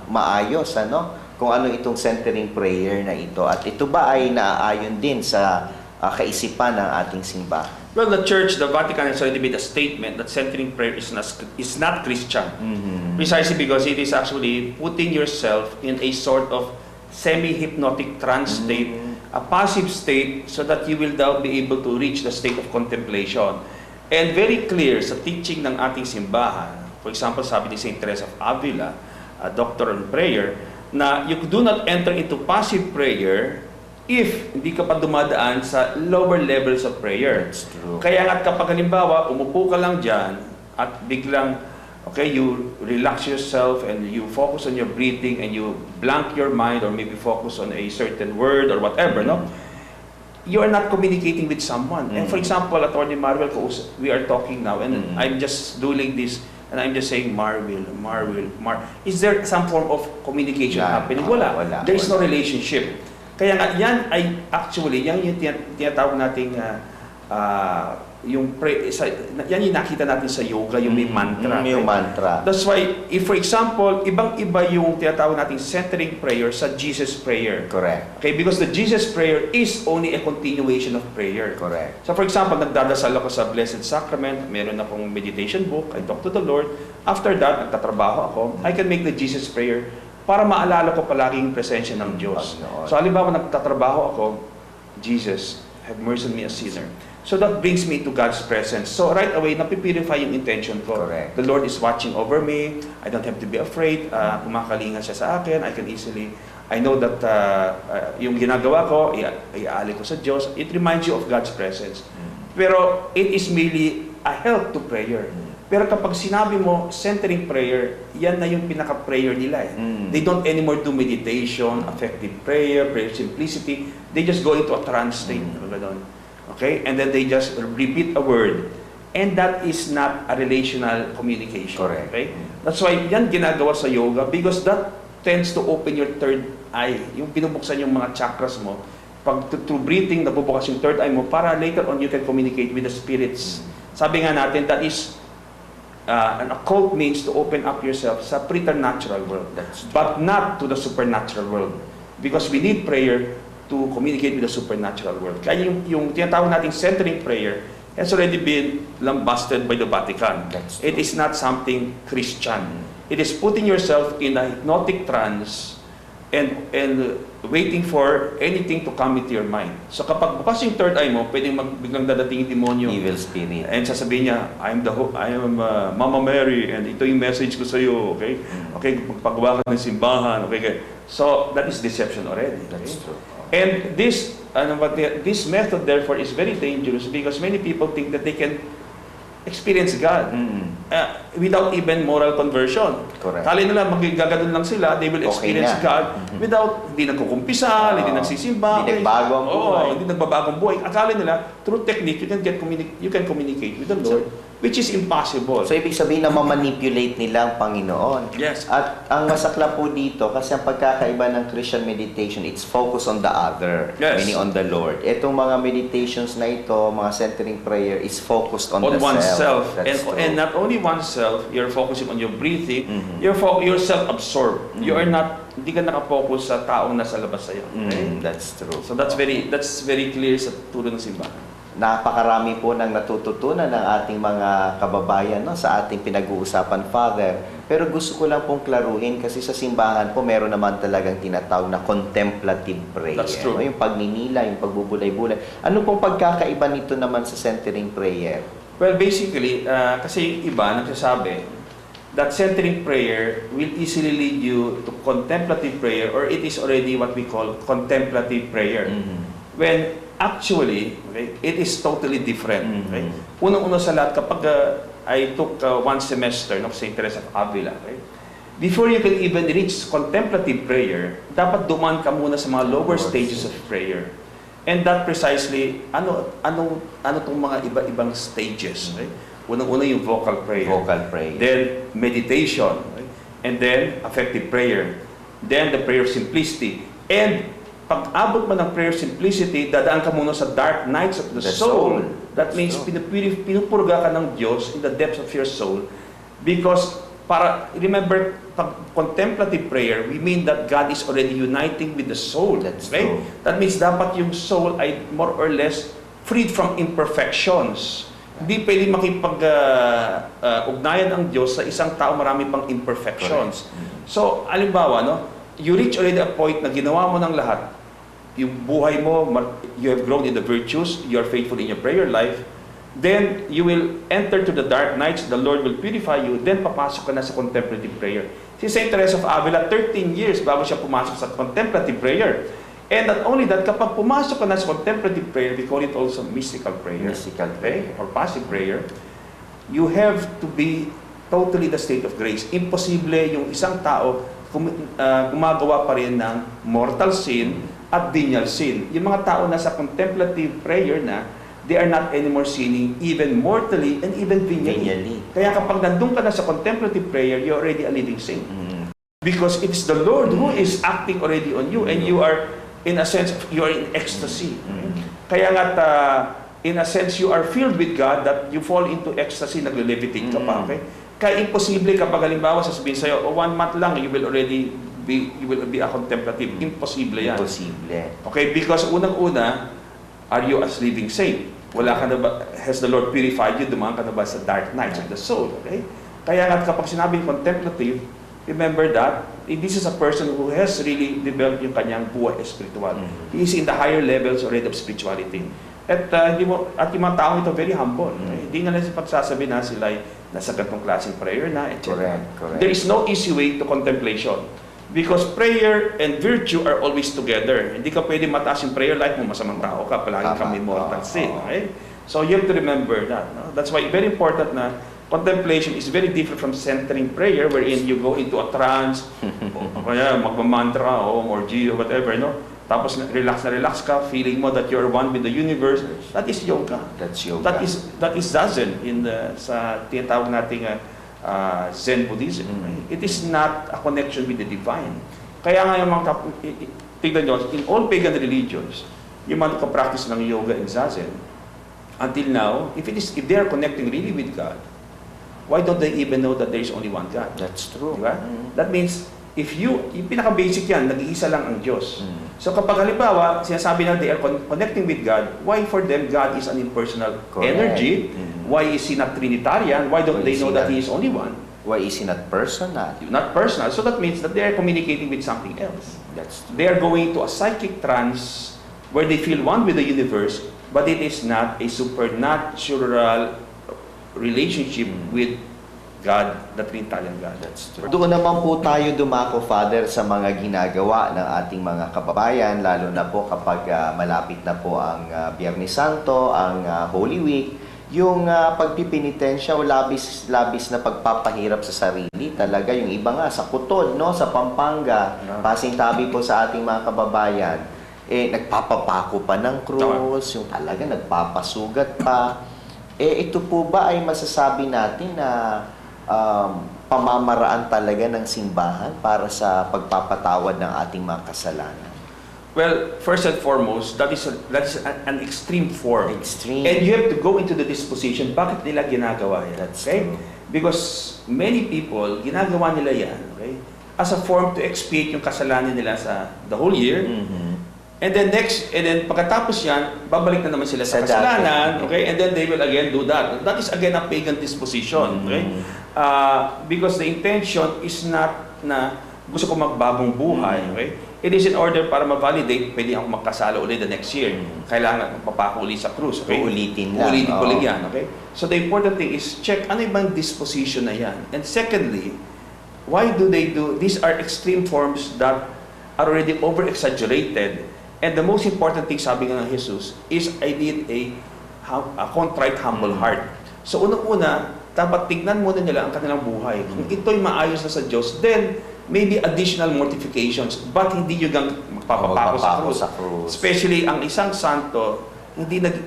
maayos, ano? Kung ano itong centering prayer na ito. At ito ba ay naaayon din sa kaisipan ng ating simbahan? Well, the Church, the Vatican has already made a statement that centering prayer is not Christian. Precisely because it is actually putting yourself in a sort of semi-hypnotic trance state, a passive state, so that you will now be able to reach the state of contemplation. And very clear sa teaching ng ating simbahan, for example, sabi ni St. Teresa of Avila, a doctor on prayer, na you do not enter into passive prayer if hindi ka pa dumadaan sa lower levels of prayer. That's true. Kaya nga kapag halimbawa, umupo ka lang dyan at biglang, okay, you relax yourself and you focus on your breathing and you blank your mind or maybe focus on a certain word or whatever, no? You are not communicating with someone. And for example, Atty. Marvel, we are talking now and I'm just doing this and I'm just saying, Marvel. Is there some form of communication happening? Wala. There is no relationship. Kaya nga, yan ay actually, yan yung tinatawag nating yan yung nakita natin sa yoga, yung may mantra. Yung mantra. That's why, if for example, ibang-iba yung tinatawag nating centering prayer sa Jesus prayer. Correct. Okay, because the Jesus prayer is only a continuation of prayer. Correct. So for example, nagdadasal ako sa Blessed Sacrament, meron akong meditation book, I talk to the Lord. After that, nagtatrabaho ako, I can make the Jesus prayer para maalala ko palaging presensya ng Diyos. So halimbawa, nagtatrabaho ako, Jesus, have mercy on me a sinner. So that brings me to God's presence. So right away, napipurify yung intention ko. Correct. The Lord is watching over me. I don't have to be afraid. Kumakalinga siya sa akin. I can easily, I know that yung ginagawa ko, iaali ko sa Diyos. It reminds you of God's presence. Pero it is merely a help to prayer. Pero kapag sinabi mo, centering prayer, yan na yung pinaka-prayer nila. They don't anymore do meditation, affective prayer, prayer simplicity. They just go into a trance state. Okay? And then they just repeat a word. And that is not a relational communication. Correct. Okay? That's why yan ginagawa sa yoga because that tends to open your third eye. Yung pinubuksan yung mga chakras mo. Pag through breathing, nabubukas yung third eye mo para later on you can communicate with the spirits. Sabi nga natin, that is an occult means to open up yourself sa preternatural world. But not to the supernatural world. Because we need prayer to communicate with the supernatural world. Kaya yung tinatawag nating centering prayer has already been lambasted by the Vatican. It is not something Christian. It is putting yourself in a hypnotic trance and waiting for anything to come into your mind. So kapag bukas yung third eye mo, pwedeng biglang dadating yung demonyo. Evil spirit. And sasabihin niya, I am Mama Mary and ito yung message ko sa iyo, okay? Okay, magpagawa ka ng simbahan, okay? So that is deception already. That's Okay? true. And this method therefore is very dangerous because many people think that they can experience God without even moral conversion. Correct. Kala nila magigaganon lang sila, they will experience Okay na. God without hindi nagkukumpisal, hindi nagsisimba. Hindi nagbago ang buhay. Hindi nagbabagong buhay. Akala nila through technique you can communicate with the Lord, which is impossible. So, ibig sabihin na mamanipulate nila ang Panginoon. Yes. At ang masakla po dito, kasi ang pagkakaiba ng Christian meditation, it's focus on the other, Yes. meaning on the Lord. Itong mga meditations na ito, mga centering prayer, is focused on the oneself. self. That's true. And not only oneself, you're focusing on your breathing, you're self-absorbed. You are not, hindi ka nakafocus sa taong nasa labas sa'yo. Okay? That's true. So that's very clear sa turo ng simbahan. Napakarami po ng natututunan ng ating mga kababayan, no, sa ating pinag-uusapan, Father. Pero gusto ko lang pong klaruhin kasi sa simbahan po meron naman talagang tinatawag na contemplative prayer. That's true. No? Yung pagninila, yung pagbubulay-bulay. Ano pong pagkakaiba nito naman sa centering prayer? Well, basically, kasi yung iba nagsasabi that centering prayer will easily lead you to contemplative prayer or it is already what we call contemplative prayer. When actually, okay, it is totally different. Okay? Unang-una sa lahat, kapag I took one semester of St. Teresa of Avila, okay? Before you can even reach contemplative prayer, dapat duman ka muna sa mga lower stages of prayer. And that precisely, ano tong mga iba-ibang stages. Okay? Unang-una yung vocal prayer. Vocal prayer. Then meditation. Okay? And then affective prayer. Then the prayer of simplicity. And pag-abot mo ng prayer simplicity, dadaan ka muna sa dark nights of the The soul. soul. That means pinupurga ka ng Diyos in the depths of your soul. Because, remember, pag contemplative prayer, we mean that God is already uniting with the soul. That's okay? true. That means dapat yung soul ay more or less freed from imperfections. Hindi pwede makipag-ugnayan ang Diyos sa isang tao marami pang imperfections. So, alimbawa, no? You reach already a point na ginawa mo ng lahat. Yung buhay mo, you have grown in the virtues, you are faithful in your prayer life, then you will enter to the dark nights, the Lord will purify you, then papasok ka na sa contemplative prayer. Si Saint Teresa of Avila, 13 years bago siya pumasok sa contemplative prayer. And not only that, kapag pumasok ka na sa contemplative prayer, we call it also mystical prayer. Mystical Okay? Or passive prayer. You have to be totally the state of grace. Imposible yung isang tao gumagawa pa rin ng mortal sin at venial sin. Yung mga tao na sa contemplative prayer na, they are not anymore sinning even mortally and even venially. Kaya kapag nandun ka na sa contemplative prayer, you're already a living saint. Because it's the Lord who is acting already on you and you are, in a sense, you are in ecstasy. Kaya nga, in a sense, you are filled with God that you fall into ecstasy, nag-levitate ka pa, okay? Kaya imposible kapag halimbawa sasabihin sa'yo, 1 month lang, you will be a contemplative. Imposible yan. Imposible. Okay, because unang-una, are you as living saint? Wala ka na ba, has the Lord purified you? Dumaan ka na ba sa dark nights of the soul? Okay? Kaya nga kapag sinabing contemplative, remember that this is a person who has really developed yung kanyang buhay espiritual. He is in the higher levels already of spirituality. At yung mga taong ito very humble. Okay? Hindi na pagsasabi na sila ay nasa ganitong klaseng prayer na, etc. Correct. There is no easy way to contemplation. Because prayer and virtue are always together. Hindi ka pwede mataas yung prayer life mo, masamang tao ka, palagi kang may mortal sin. Okay? So you have to remember that. No? That's why very important na contemplation is very different from centering prayer wherein you go into a trance, o kaya magmamantra o G or whatever, no? Tapos relax ka, feeling mo that you're one with the universe. That is yoga. That's yoga. That is zazen sa tinatawag nating Zen Buddhism. It is not a connection with the divine. Kaya nga yung mga tignan nyo, in all pagan religions, yung mga practice ng yoga and zazen, until now, if they are connecting really with God, why don't they even know that there is only one God? That's true. Diba? That means, yung pinaka-basic yan, nag-iisa lang ang Diyos. So kapag halimbawa, sinasabi na they are connecting with God, why for them God is an impersonal energy? Why is He not Trinitarian? Why don't they know that He is only one? Why is He not personal? Not personal. So that means that they are communicating with something else. That's true. They are going to a psychic trance where they feel one with the universe, but it is not a supernatural relationship with God, the Trinitarian God. That's true. Doon naman po tayo dumako, Father, sa mga ginagawa ng ating mga kababayan, lalo na po kapag malapit na po ang Biyernes Santo, ang Holy Week, yung pagpipinitensya o labis na pagpapahirap sa sarili. Talaga yung iba nga sa Kutod, no, sa Pampanga, pasintabi po sa ating mga kababayan, nagpapapako pa ng krus, yung talaga nagpapasugat pa. Ito po ba ay masasabi natin na pamamaraan talaga ng simbahan para sa pagpapatawad ng ating mga kasalanan? Well, first and foremost, that is an extreme form. Extreme. And you have to go into the disposition. Bakit nila ginagawa yan? That's Okay? true. Because many people, ginagawa nila yan, okay, as a form to expiate yung kasalanan nila sa the whole year. And then pagkatapos yan, babalik na naman sila sa kasalanan, okay? And then they will again do that. That is again a pagan disposition, okay? Because the intention is not na gusto ko magbagong buhay, okay? It is in order para ma-validate, pwede ako magkasala ulit the next year. Kailangan magpapako ulit sa krus, okay? Uulitin lang. Uulitin ko ulit yan, okay? So the important thing is check ano yung disposition na yan. And secondly, why do they do, these are extreme forms that are already over-exaggerated. And the most important thing, sabi nga ng Jesus, is I need a contrite, humble heart. So unang-una, dapat tignan muna nila ang kanilang buhay. Kung ito'y maayos na sa Diyos, then maybe additional mortifications, but hindi yung magpapapako sa krus. Especially ang isang santo,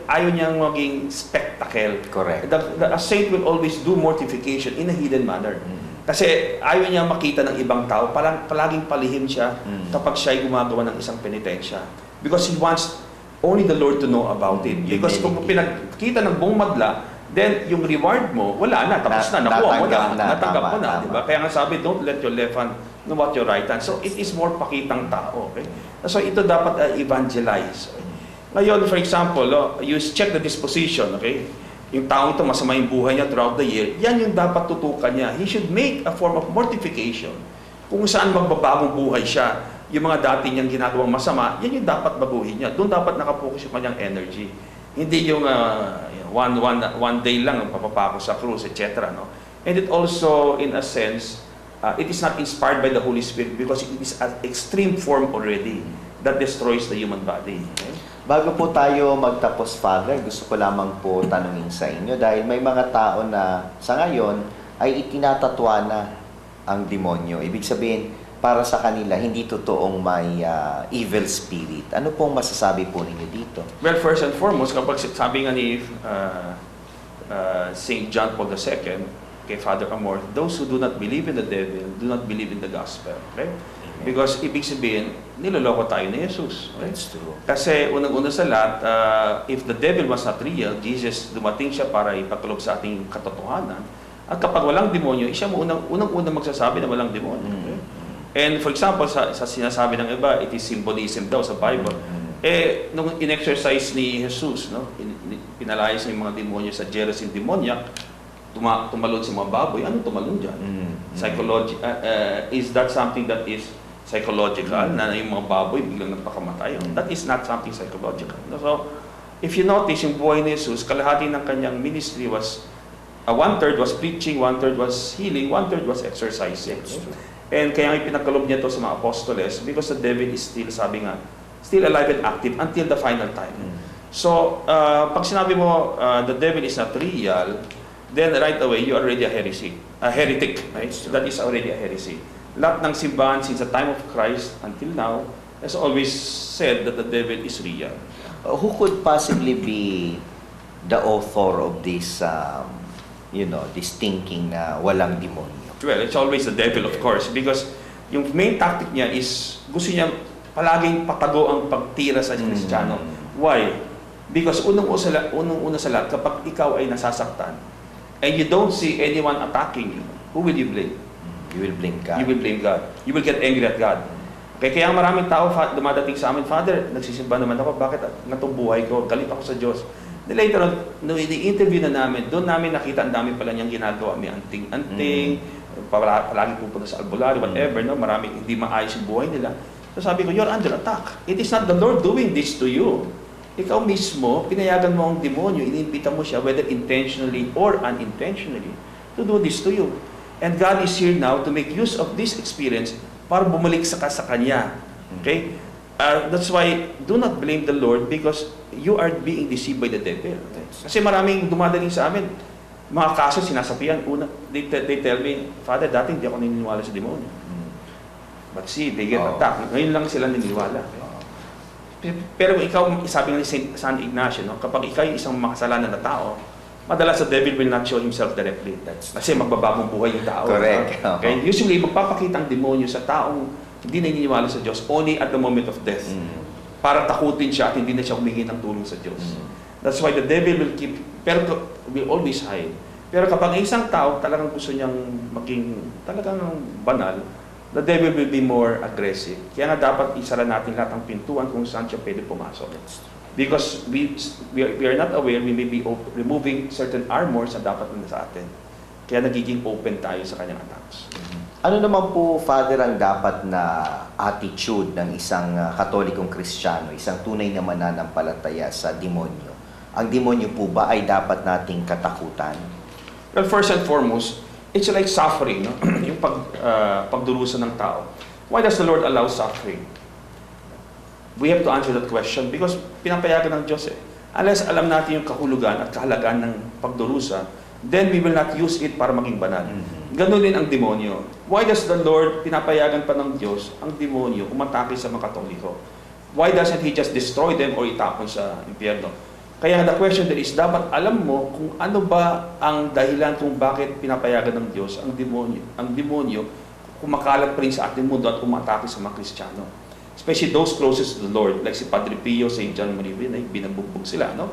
ayaw niyang maging spectacle. Correct. A saint will always do mortification in a hidden manner. Kasi ayaw niya makita ng ibang tao, palaging palihim siya kapag siya ay gumagawa ng isang penitensya. Because he wants only the Lord to know about it. Because kung pinagkita ng buong madla, then yung reward mo, wala na, tapos na, nakuha mo na, natanggap mo na, di ba? Kaya nga sabi, don't let your left hand know what your right hand. So it is more pakitang tao, okay? So ito dapat evangelize. Ngayon, for example, you check the disposition, okay? Yung taong ito, masama yung buhay niya throughout the year, yan yung dapat tutukan niya. He should make a form of mortification. Kung saan magbabagong buhay siya, yung mga dati niyang ginagawang masama, yan yung dapat baguhin niya. Doon dapat nakapokus yung kanyang energy. Hindi yung one day lang ang papapako sa krus, etc. No? And it also, in a sense, it is not inspired by the Holy Spirit because it is an extreme form already that destroys the human body. Okay? Bago po tayo magtapos, Father, gusto ko lamang po tanungin sa inyo dahil may mga tao na sa ngayon ay itinatatwa na ang demonyo. Ibig sabihin, para sa kanila, hindi totoong may evil spirit. Ano pong masasabi po ninyo dito? Well, first and foremost, kapag sabi nga ni St. John Paul II, kay Father Amor, those who do not believe in the devil, do not believe in the gospel. Right? Because ibig sabihin, niloloko tayo ni Jesus. Right? That's true. Kasi unang-una sa lahat, if the devil was not real, Jesus dumating siya para ipagkaloob sa ating katotohanan. At kapag walang demonyo, siya mo unang-unang magsasabi na walang demonyo. Okay? And for example, sa sinasabi ng iba, it is symbolism daw sa Bible. Nung in-exercise ni Jesus, no? Pinalayas niya yung mga demonyo sa Gerasene demoniac, tumalon sa mga baboy. Anong tumalon dyan? Is that something that is psychological, na yung mga baboy biglang nagpakamatay? That is not something psychological. So, if you notice, yung buhay ni Jesus, kalahati ng kanyang ministry was, 1/3 was preaching, 1/3 was healing, 1/3 was exercising. And kaya nga pinagkalob niya to sa mga apostoles because the devil is still, sabi nga, still alive and active until the final time. So, pag sinabi mo, the devil is not real, then right away, you are already a heretic. Right? That is already a heresy. Lahat ng simbahan since the time of Christ until now has always said that the devil is real. Who could possibly be the author of this, this thinking na walang demonyo? Well, it's always the devil, of course, because yung main tactic niya is gusto niya palaging patago ang pagtira sa Kristiyano. Why? Because unang-una sa lahat, kapag ikaw ay nasasaktan, and you don't see anyone attacking you, who will you blame? You will blame God. You will blame God. You will get angry at God. Kaya maraming tao dumadating sa amin, Father, nagsisimba naman ako, bakit natong buhay ko, galit ako sa Diyos. Then later on, nung i-interview na namin, doon namin nakita ang dami pala niyang ginagawa. May anting-anting, palagi pupunta sa albularyo, whatever, no? Maraming hindi maayos yung buhay nila. So sabi ko, you're under attack. It is not the Lord doing this to you. Ikaw mismo, pinayagan mo ang demonyo, inimbita mo siya, whether intentionally or unintentionally, to do this to you. And God is here now to make use of this experience para bumalik sa Kanya. Okay? That's why, do not blame the Lord because you are being deceived by the devil. Kasi maraming dumadaling sa amin, mga kaso sinasapian, they tell me, Father, dati hindi ako naniniwala sa demonyo. But see, they get attacked. Ngayon lang sila naniniwala. Pero kung ikaw, sabi nga ni San Ignacio, no, kapag ikaw yung isang makasalanan na tao, madalas the devil will not show himself directly. Kasi magbabagong buhay yung tao. Correct. Okay? Usually, magpapakita ang demonyo sa taong hindi naniniwala sa Diyos only at the moment of death. Para takutin siya at hindi na siya humingi ng tulong sa Diyos. That's why the devil will always hide. Pero kapag isang tao talagang gusto niyang maging talagang banal, the devil will be more aggressive. Kaya nga dapat isara natin lahat ng pintuan kung saan siya pwede pumasok. Because we are not aware, we may be removing certain armors na dapat na sa atin. Kaya nagiging open tayo sa kanyang attacks. Ano naman po, Father, ang dapat na attitude ng isang Katolikong Kristiyano, isang tunay na mananampalataya sa demonyo? Ang demonyo po ba ay dapat nating katakutan? Well, first and foremost, it's like suffering, no? Yung pagdurusa ng tao. Why does the Lord allow suffering? We have to answer that question because pinapayagan ng Diyos eh. Unless alam natin yung kahulugan at kahalagaan ng pagdurusa, then we will not use it para maging banal. Ganun din ang demonyo. Why does the Lord, pinapayagan pa ng Diyos, ang demonyo umatake sa mga Katoliko? Why doesn't He just destroy them or itapon sa impyerno? Kaya the question there is, dapat alam mo kung ano ba ang dahilan kung bakit pinapayagan ng Diyos ang demonyo kumakalat pa rin sa ating mundo at umatake sa mga Kristiyano. Especially those closest to the Lord, like si Padre Pio, St. John Marie Vianney, binabugbog sila. No?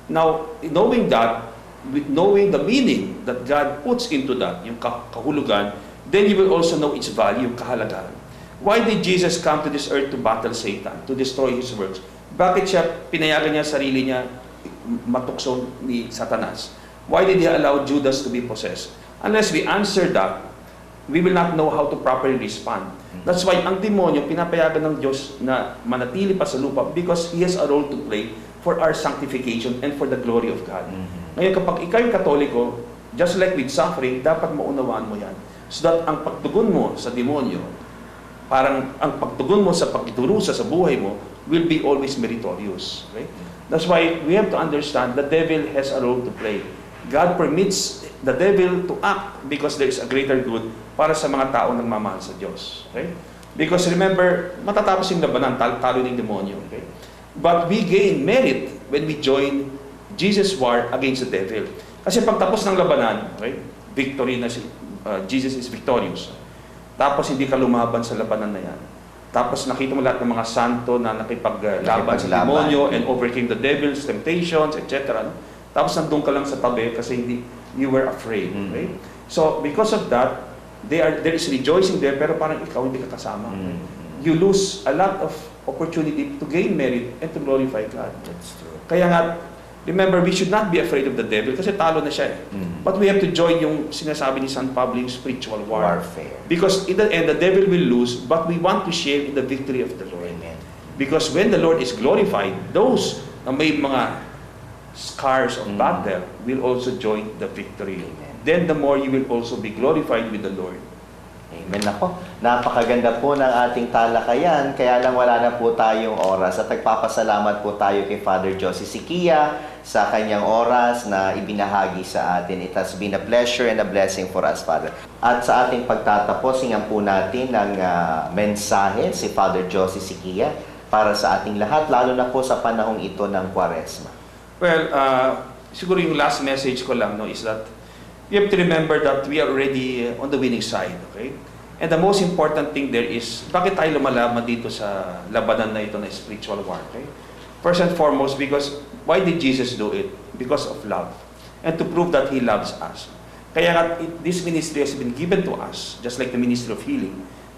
Now, knowing that, knowing the meaning that God puts into that, yung kahulugan, then you will also know its value, kahalagahan. Why did Jesus come to this earth to battle Satan, to destroy his works? Bakit siya pinayagan niya sarili niya matukso ni Satanas? Why did he allow Judas to be possessed? Unless we answer that, we will not know how to properly respond. That's why ang demonyo pinapayagan ng Diyos na manatili pa sa lupa because he has a role to play for our sanctification and for the glory of God. Ngayon kapag ikaw yung Katoliko, just like with suffering, dapat maunawaan mo yan. So that ang pagtugon mo sa demonyo, parang ang pagtugon mo sa pagturusa sa buhay mo will be always meritorious. Okay? That's why we have to understand the devil has a role to play. God permits the devil to act because there is a greater good para sa mga tao nang mamahal sa Diyos. Okay? Because remember, matatapos yung labanan, talo ng demonyo. Okay? But we gain merit when we join Jesus' war against the devil. Kasi pagtapos ng labanan, okay, victory na si Jesus is victorious. Tapos hindi ka lumaban sa labanan na yan. Tapos nakita mo lahat ng mga santo na nakipaglaban sa demonyo and overcame the devil's temptations, etc. Tapos nandun ka lang sa tabi kasi you were afraid. Right? So because of that, there is rejoicing there pero parang ikaw hindi ka kasama. You lose a lot of opportunity to gain merit and to glorify God. That's true. Kaya nga, remember, we should not be afraid of the devil kasi talo na siya. But we have to join yung sinasabi ni San Pablo, yung spiritual warfare. Because in the end, the devil will lose, but we want to share in the victory of the Lord. Amen. Because when the Lord is glorified, those na may mga scars of battle will also join the victory. Amen. Then the more you will also be glorified with the Lord. Amen. Ako, napakaganda po ng ating talakayan, kaya lang wala na po tayong oras at nagpapasalamat po tayo kay Father Josie Siquia sa kanyang oras na ibinahagi sa atin. It has been a pleasure and a blessing for us, Father. At sa ating pagtatapos, hingan po natin ng mensahe si Father Josie Siquia para sa ating lahat, lalo na po sa panahong ito ng Kwaresma. Well, siguro yung last message ko lang is that we have to remember that we are already on the winning side, okay? And the most important thing there is, bakit tayo lumalaban dito sa labanan na ito na spiritual war, okay? First and foremost, because, why did Jesus do it? Because of love. And to prove that He loves us. Kaya nga, this ministry has been given to us, just like the ministry of healing,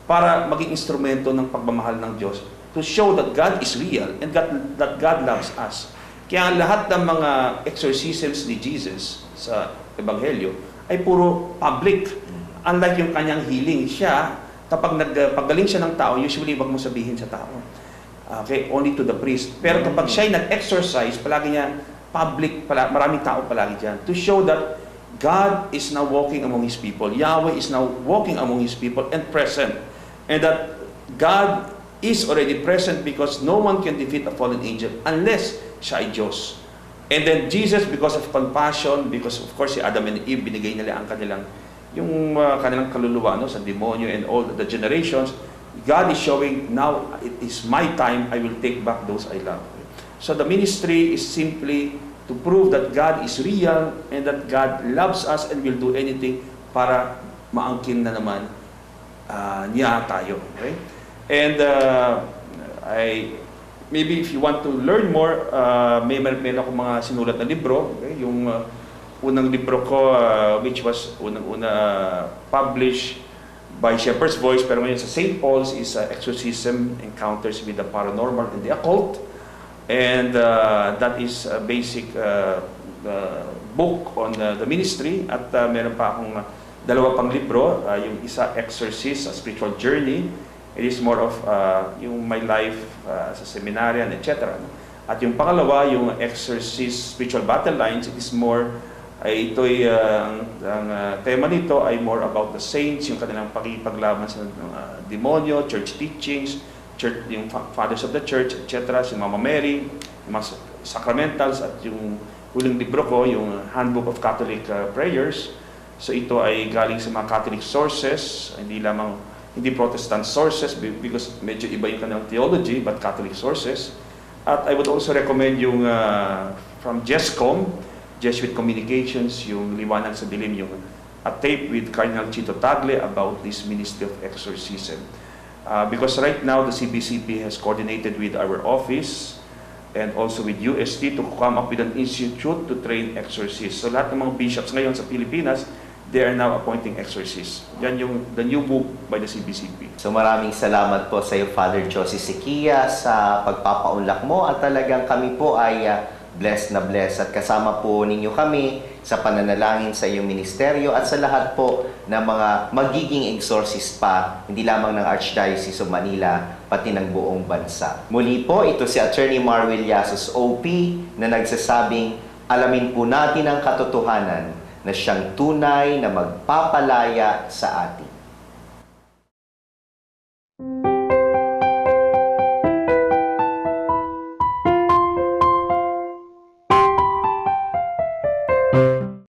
para maging instrumento ng pagmamahal ng Diyos, to show that God is real and that God loves us. Kaya lahat ng mga exorcisms ni Jesus sa Ebanghelyo ay puro public. Unlike yung kanyang healing, siya, kapag nagpagaling siya ng tao, usually wag mo sabihin sa tao. Okay, only to the priest. Pero kapag siya ay nag-exorcise, palagi niya public, maraming tao palagi dyan. To show that God is now walking among His people. Yahweh is now walking among His people and present. And that God is already present because no one can defeat a fallen angel unless siya ay Diyos. And then Jesus, because of compassion, because of course si Adam and Eve, binigay nila ang kanilang kaluluwa sa demonyo and all the generations, God is showing, now it is my time, I will take back those I love. So the ministry is simply to prove that God is real and that God loves us and will do anything para maangkin na naman niya tayo. Okay? And maybe if you want to learn more, may ako mga sinulat na libro. Okay? Yung unang libro ko, which was unang-una published by Shepherd's Voice, pero ngayon sa St. Paul's is Exorcism, Encounters with the Paranormal and the Occult. And that is a basic book on the ministry. At meron pa akong dalawa pang libro. Yung isa, Exorcist, A Spiritual Journey. It is more of yung my life sa seminaryan, etc. At yung pangalawa, yung Exorcist Spiritual Battle Lines, it is more, ang tema nito ay more about the saints, yung kanilang paglaban sa demonyo, church teachings, yung fathers of the church, etc. Si Mama Mary, yung mga sacramentals, at yung huling libro ko, yung Handbook of Catholic Prayers. So ito ay galing sa mga Catholic sources, hindi Protestant sources because medyo iba yung kanilang theology, but Catholic sources. At I would also recommend yung from JESCOM, Jesuit Communications, yung Liwanag sa Dilim, yung a tape with Cardinal Chito Tagle about this Ministry of Exorcism. Because right now, the CBCP has coordinated with our office and also with UST to come up with an institute to train exorcists. So lahat ng mga bishops ngayon sa Pilipinas, they are now appointing exorcists. Yan yung the new move by the CBCP. So maraming salamat po sa iyo, Father Josie Sequia, sa pagpapaunlak mo at talagang kami po ay blessed na blessed at kasama po ninyo kami sa pananalangin sa iyong ministeryo at sa lahat po ng mga magiging exorcist pa, hindi lamang ng Archdiocese of Manila, pati ng buong bansa. Muli po, ito si Attorney Marwil Yasos OP na nagsasabing alamin po natin ang katotohanan na siyang tunay na magpapalaya sa atin.